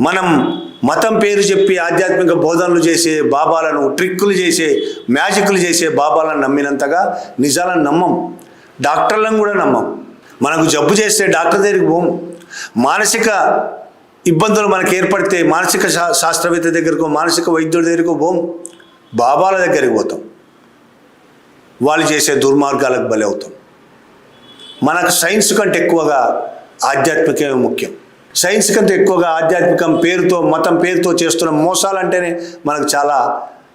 మనం మతం పేరు చెప్పి ఆధ్యాత్మిక బోధనలు చేసే బాబాలను, ట్రిక్కులు చేసే, మ్యాజిక్లు చేసే బాబాలను నమ్మినంతగా నిజాలను నమ్మం. డాక్టర్లను కూడా నమ్మం. మనకు జబ్బు చేస్తే డాక్టర్ దగ్గరికి పోం. మానసిక ఇబ్బందులు మనకు ఏర్పడితే మానసిక శాస్త్రవేత్త దగ్గరకు, మానసిక వైద్యుడి దగ్గరకు పోం. బాబాల దగ్గరికి పోతాం. వాళ్ళు చేసే దుర్మార్గాలకు బలి అవుతాం. మనకు సైన్స్ కంటే ఎక్కువగా ఆధ్యాత్మికమే ముఖ్యం. సైన్స్ కంటే ఎక్కువగా ఆధ్యాత్మికం పేరుతో, మతం పేరుతో చేస్తున్న మోసాలంటేనే మనకు చాలా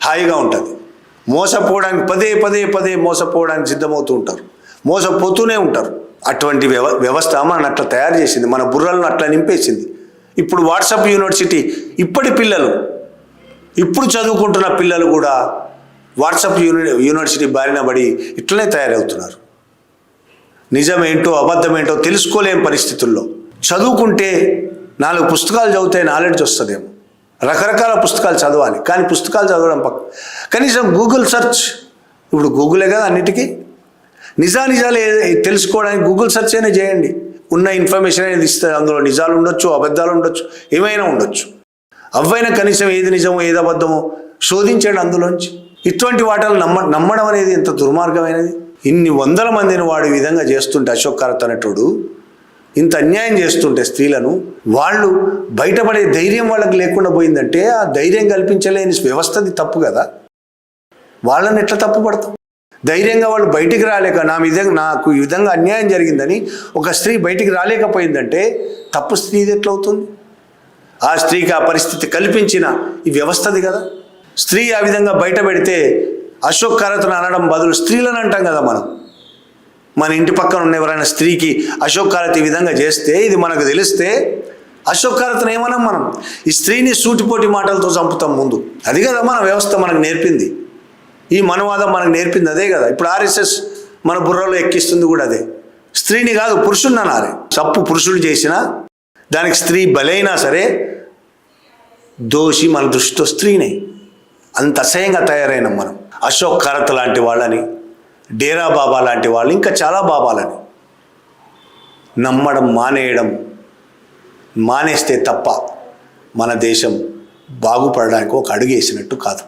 హాయిగా ఉంటుంది. మోసపోవడానికి పదే పదే పదే మోసపోవడానికి సిద్ధమవుతూ ఉంటారు, మోసపోతూనే ఉంటారు. అటువంటి వ్యవస్థ మనల్ని అట్లా తయారు చేసింది, మన బుర్రలను అట్లా నింపేసింది. ఇప్పుడు వాట్సాప్ యూనివర్సిటీ, ఇప్పటి పిల్లలు, ఇప్పుడు చదువుకుంటున్న పిల్లలు కూడా వాట్సాప్ యూనివర్సిటీ బారిన పడి ఇట్లనే తయారవుతున్నారు. నిజమేంటో అబద్ధమేంటో తెలుసుకోలేని పరిస్థితుల్లో. చదువుకుంటే 4 పుస్తకాలు చదివితే నాలెడ్జ్ వస్తుందేమో. రకరకాల పుస్తకాలు చదవాలి, కానీ పుస్తకాలు చదవడం కనీసం గూగుల్ సెర్చ్, ఇప్పుడు గూగులే కదా అన్నిటికీ. నిజాలు తెలుసుకోవడానికి గూగుల్ సెర్చ్ అయినా చేయండి. ఉన్న ఇన్ఫర్మేషన్ అనేది ఇస్తుంది. అందులో నిజాలు ఉండొచ్చు, అబద్ధాలు ఉండొచ్చు, ఏమైనా ఉండొచ్చు. అవైనా కనీసం ఏది నిజమో ఏది అబద్ధమో శోధించండి అందులోంచి. ఇటువంటి వాటిని నమ్మడం అనేది ఎంత దుర్మార్గమైనది. ఇన్ని వందల మందిని వాడు ఈ విధంగా చేస్తుంటే, అశోక్ కరత్ అనేటోడు ఇంత అన్యాయం చేస్తుంటే స్త్రీలను, వాళ్ళు బయటపడే ధైర్యం వాళ్ళకి లేకుండా పోయిందంటే ఆ ధైర్యం కల్పించలేని వ్యవస్థది తప్పు కదా. వాళ్ళని ఎట్లా తప్పు పడతాం? ధైర్యంగా వాళ్ళు బయటికి రాలేక, నాకు ఈ విధంగా అన్యాయం జరిగిందని ఒక స్త్రీ బయటికి రాలేకపోయిందంటే తప్పు స్త్రీది ఎట్లవుతుంది? ఆ స్త్రీకి ఆ పరిస్థితి కల్పించిన ఈ వ్యవస్థది కదా. స్త్రీ ఆ విధంగా బయట పెడితే అశోక్ కరత్ను అనడం బదులు స్త్రీలను అంటాం కదా మనం. మన ఇంటి పక్కన ఉన్న ఎవరైనా స్త్రీకి అశోక్ కరత్ ఈ విధంగా చేస్తే, ఇది మనకు తెలిస్తే అశోక్ కరత్ను ఏమనం మనం? ఈ స్త్రీని సూటిపోటి మాటలతో చంపుతాం ముందు. అది కదా మన వ్యవస్థ మనకు నేర్పింది. ఈ మనవాదం మనకు నేర్పింది అదే కదా. ఇప్పుడు ఆర్ఎస్ఎస్ మన బుర్రలో ఎక్కిస్తుంది కూడా అదే. స్త్రీని కాదు, పురుషుడిని అనాలి. తప్పు పురుషుడు చేసినా దానికి స్త్రీ బలైనా సరే దోషి మన దృష్టితో స్త్రీనే. అంత అసహ్యంగా తయారైనాం మనం. అశోక్ కరత్ లాంటి వాళ్ళని, డేరా బాబా లాంటి వాళ్ళు, ఇంకా చాలా బాబాలని నమ్మడం మానేస్తే తప్ప మన దేశం బాగుపడడానికి ఒక అడుగు వేసినట్టు కాదు.